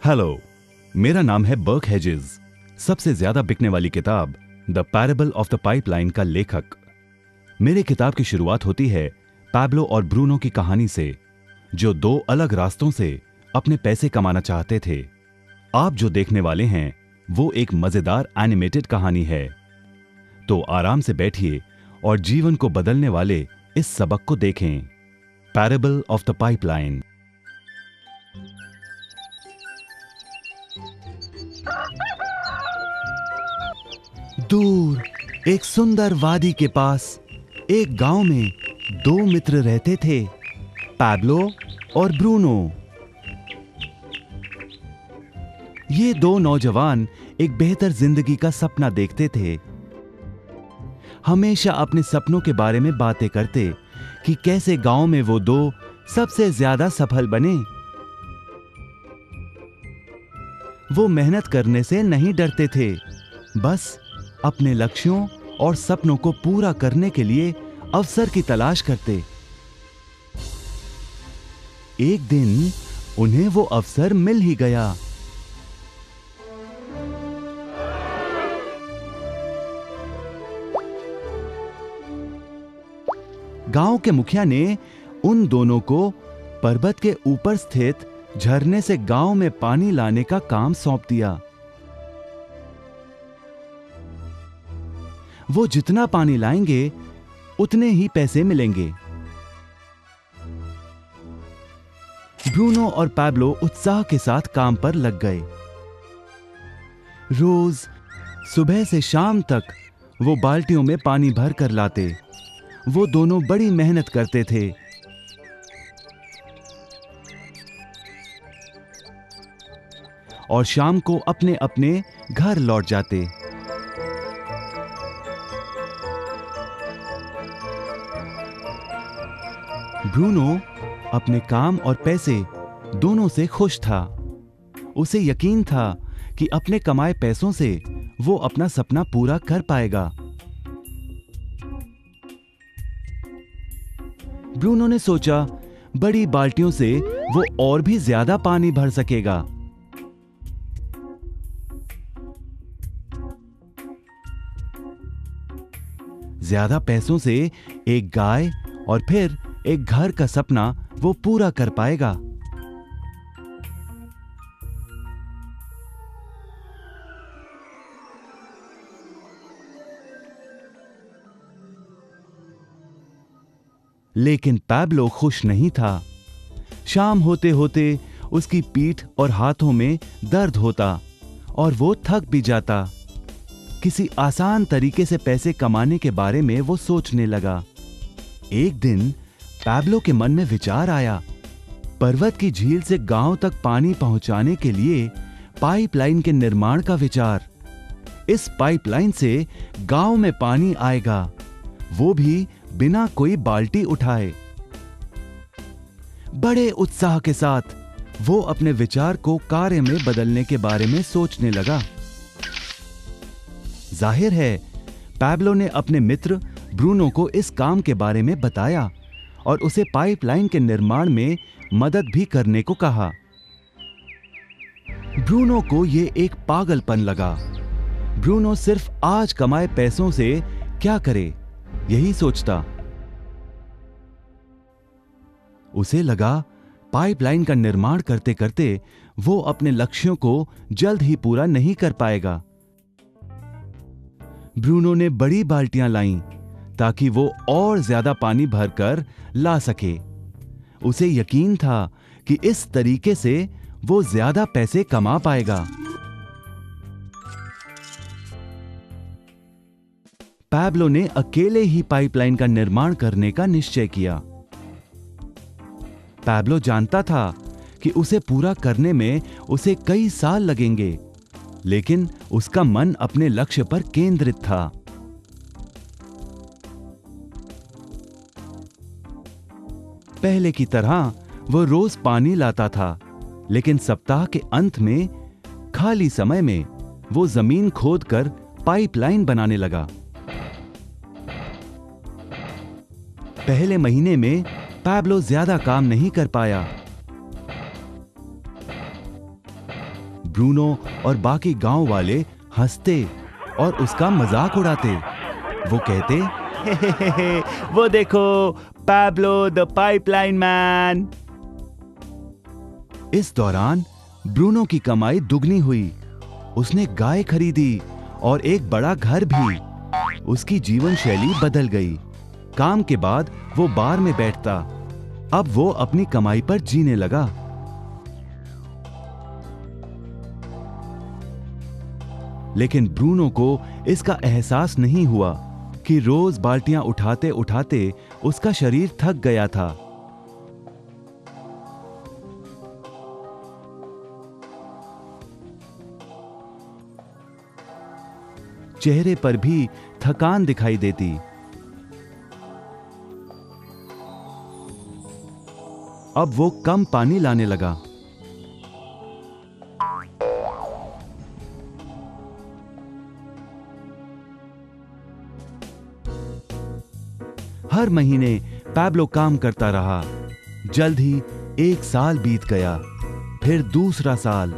Hello, मेरा नाम है बर्क हेजेस। सबसे ज्यादा बिकने वाली किताब the parable of the pipeline का लेखक। मेरे किताब की शुरुआत होती है पैब्लो और ब्रूनो की कहानी से, जो दो अलग रास्तों से अपने पैसे कमाना चाहते थे। आप जो देखने वाले हैं वो एक मजेदार एनिमेटेड कहानी है। तो आराम से बैठिए और जीवन को बदलने वाले इस सबक को देखें। Parable of the pipeline. दूर एक सुंदर वादी के पास एक गांव में दो मित्र रहते थे, पैब्लो और ब्रूनो। ये दो नौजवान एक बेहतर जिंदगी का सपना देखते थे। हमेशा अपने सपनों के बारे में बातें करते कि कैसे गांव में वो दो सबसे ज्यादा सफल बने। वो मेहनत करने से नहीं डरते थे, बस अपने लक्ष्यों और सपनों को पूरा करने के लिए अवसर की तलाश करते। एक दिन उन्हें वो अवसर मिल ही गया। गांव के मुखिया ने उन दोनों को पर्वत के ऊपर स्थित झरने से गांव में पानी लाने का काम सौंप दिया। वो जितना पानी लाएंगे उतने ही पैसे मिलेंगे। ब्रूनो और पैब्लो उत्साह के साथ काम पर लग गए। रोज सुबह से शाम तक वो बाल्टियों में पानी भर कर लाते। वो दोनों बड़ी मेहनत करते थे। और शाम को अपने अपने घर लौट जाते। ब्रूनो अपने काम और पैसे दोनों से खुश था। उसे यकीन था कि अपने कमाए पैसों से वो अपना सपना पूरा कर पाएगा। ब्रूनो ने सोचा बड़ी बाल्टियों से वो और भी ज्यादा पानी भर सकेगा। ज्यादा पैसों से एक गाय और फिर एक घर का सपना वो पूरा कर पाएगा। लेकिन पैब्लो खुश नहीं था। शाम होते होते उसकी पीठ और हाथों में दर्द होता और वो थक भी जाता। किसी आसान तरीके से पैसे कमाने के बारे में वो सोचने लगा। एक दिन पैब्लो के मन में विचार आया, पर्वत की झील से गांव तक पानी पहुंचाने के लिए पाइपलाइन के निर्माण का विचार। इस पाइपलाइन से गांव में पानी आएगा, वो भी बिना कोई बाल्टी उठाए। बड़े उत्साह के साथ वो अपने विचार को कार्य में बदलने के बारे में सोचने लगा। जाहिर है पैब्लो ने अपने मित्र ब्रूनो को इस काम के बारे में बताया और उसे पाइपलाइन के निर्माण में मदद भी करने को कहा। ब्रूनो को यह एक पागलपन लगा। ब्रूनो सिर्फ आज कमाए पैसों से क्या करे, यही सोचता। उसे लगा पाइपलाइन का निर्माण करते करते वो अपने लक्ष्यों को जल्द ही पूरा नहीं कर पाएगा। ब्रूनो ने बड़ी बाल्टियां लाईं ताकि वो और ज्यादा पानी भरकर ला सके। उसे यकीन था कि इस तरीके से वो ज्यादा पैसे कमा पाएगा। पैब्लो ने अकेले ही पाइपलाइन का निर्माण करने का निश्चय किया। पैब्लो जानता था कि उसे पूरा करने में उसे कई साल लगेंगे, लेकिन उसका मन अपने लक्ष्य पर केंद्रित था। पहले की तरह वो रोज पानी लाता था, लेकिन सप्ताह के अंत में खाली समय में वो जमीन खोदकर पाइपलाइन बनाने लगा। पहले महीने में पैब्लो ज्यादा काम नहीं कर पाया। ब्रूनो और बाकी गांव वाले हंसते और उसका मजाक उड़ाते। वो कहते, हे हे हे हे, वो देखो पैब्लो द पाइपलाइन मैन। इस दौरान ब्रूनो की कमाई दुगनी हुई। उसने गाय खरीदी और एक बड़ा घर भी। उसकी जीवन शैली बदल गई। काम के बाद वो बार में बैठता। अब वो अपनी कमाई पर जीने लगा। लेकिन ब्रूनो को इसका एहसास नहीं हुआ कि रोज बाल्टियां उठाते उठाते उसका शरीर थक गया था। चेहरे पर भी थकान दिखाई देती। अब वो कम पानी लाने लगा। हर महीने पैब्लो काम करता रहा। जल्द ही 1 साल बीत गया, फिर दूसरा साल।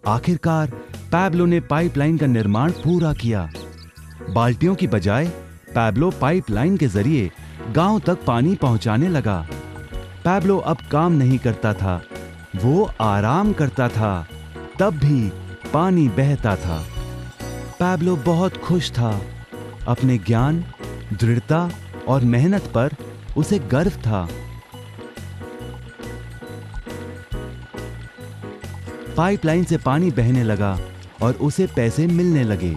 आखिरकार पैब्लो ने पाइपलाइन का निर्माण पूरा किया। बाल्टियों की बजाय पैब्लो पाइपलाइन के जरिए गांव तक पानी पहुंचाने लगा। पैब्लो अब काम नहीं करता था, वो आराम करता था। तब भी पानी बहता था। पैब्लो बहुत खुश था। अपने ज्ञान, दृढ़ता और मेहनत पर उसे गर्व था। पाइपलाइन से पानी बहने लगा और उसे पैसे मिलने लगे।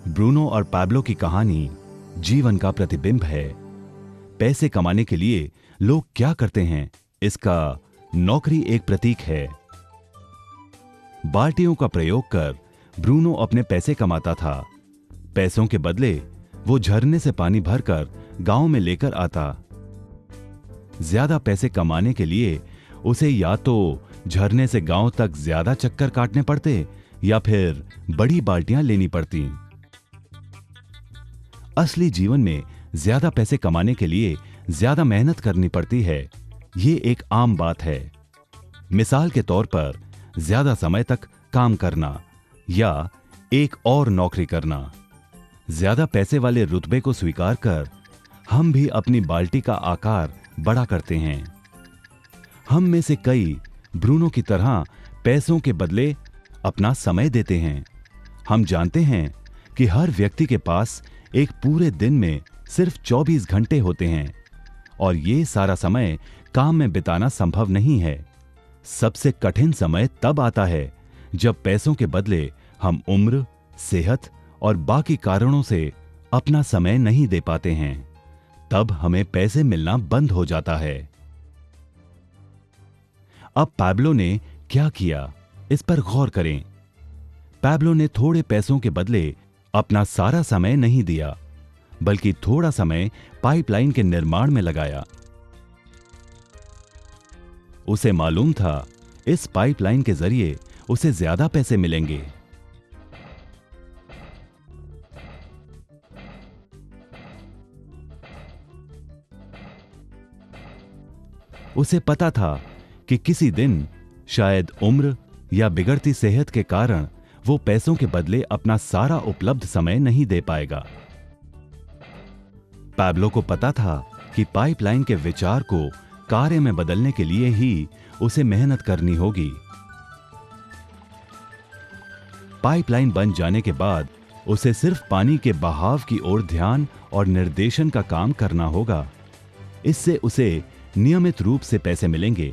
ब्रूनो और पैब्लो की कहानी जीवन का प्रतिबिंब है। पैसे कमाने के लिए लोग क्या करते हैं, इसका नौकरी एक प्रतीक है। बाल्टियों का प्रयोग कर ब्रूनो अपने पैसे कमाता था। पैसों के बदले वो झरने से पानी भरकर गांव में लेकर आता। ज्यादा पैसे कमाने के लिए उसे या तो झरने से गांव तक ज्यादा चक्कर काटने पड़ते या फिर बड़ी बाल्टियां लेनी पड़ती। असली जीवन में ज्यादा पैसे कमाने के लिए ज्यादा मेहनत करनी पड़ती है। ये एक आम बात है। मिसाल के तौर पर ज्यादा समय तक काम करना या एक और नौकरी करना। ज्यादा पैसे वाले रुतबे को स्वीकार कर हम भी अपनी बाल्टी का आकार बड़ा करते हैं। हम में से कई ब्रूनो की तरह पैसों के बदले अपना समय देते हैं। हम जानते हैं कि हर व्यक्ति के पास एक पूरे दिन में सिर्फ 24 घंटे होते हैं और ये सारा समय काम में बिताना संभव नहीं है। सबसे कठिन समय तब आता है जब पैसों के बदले हम उम्र, सेहत और बाकी कारणों से अपना समय नहीं दे पाते हैं। तब हमें पैसे मिलना बंद हो जाता है। अब पैब्लो ने क्या किया, इस पर गौर करें। पैब्लो ने थोड़े पैसों के बदले अपना सारा समय नहीं दिया, बल्कि थोड़ा समय पाइपलाइन के निर्माण में लगाया। उसे मालूम था इस पाइपलाइन के जरिए उसे ज्यादा पैसे मिलेंगे। उसे पता था कि किसी दिन शायद उम्र या बिगड़ती सेहत के कारण वो पैसों के बदले अपना सारा उपलब्ध समय नहीं दे पाएगा। पैब्लो को पता था कि पाइपलाइन के विचार को कार्य में बदलने के लिए ही उसे मेहनत करनी होगी। पाइपलाइन बन जाने के बाद उसे सिर्फ पानी के बहाव की ओर ध्यान और निर्देशन का काम करना होगा। इससे उसे नियमित रूप से पैसे मिलेंगे।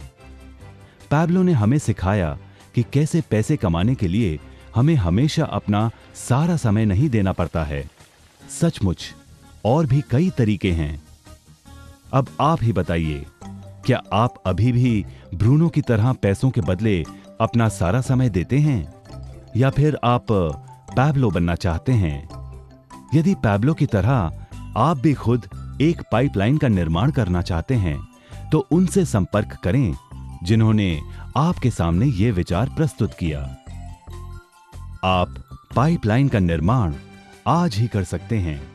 पैब्लो ने हमें सिखाया कि कैसे पैसे कमाने के लिए हमें हमेशा अपना सारा समय नहीं देना पड़ता है। सचमुच और भी कई तरीके हैं। अब आप ही बताइए, क्या आप अभी भी ब्रूनो की तरह पैसों के बदले अपना सारा समय देते हैं या फिर आप पैब्लो बनना चाहते हैं? यदि पैब्लो की तरह आप भी खुद एक पाइपलाइन का निर्माण करना चाहते हैं तो उनसे संपर्क करें जिन्होंने आपके सामने यह विचार प्रस्तुत किया। आप पाइपलाइन का निर्माण आज ही कर सकते हैं।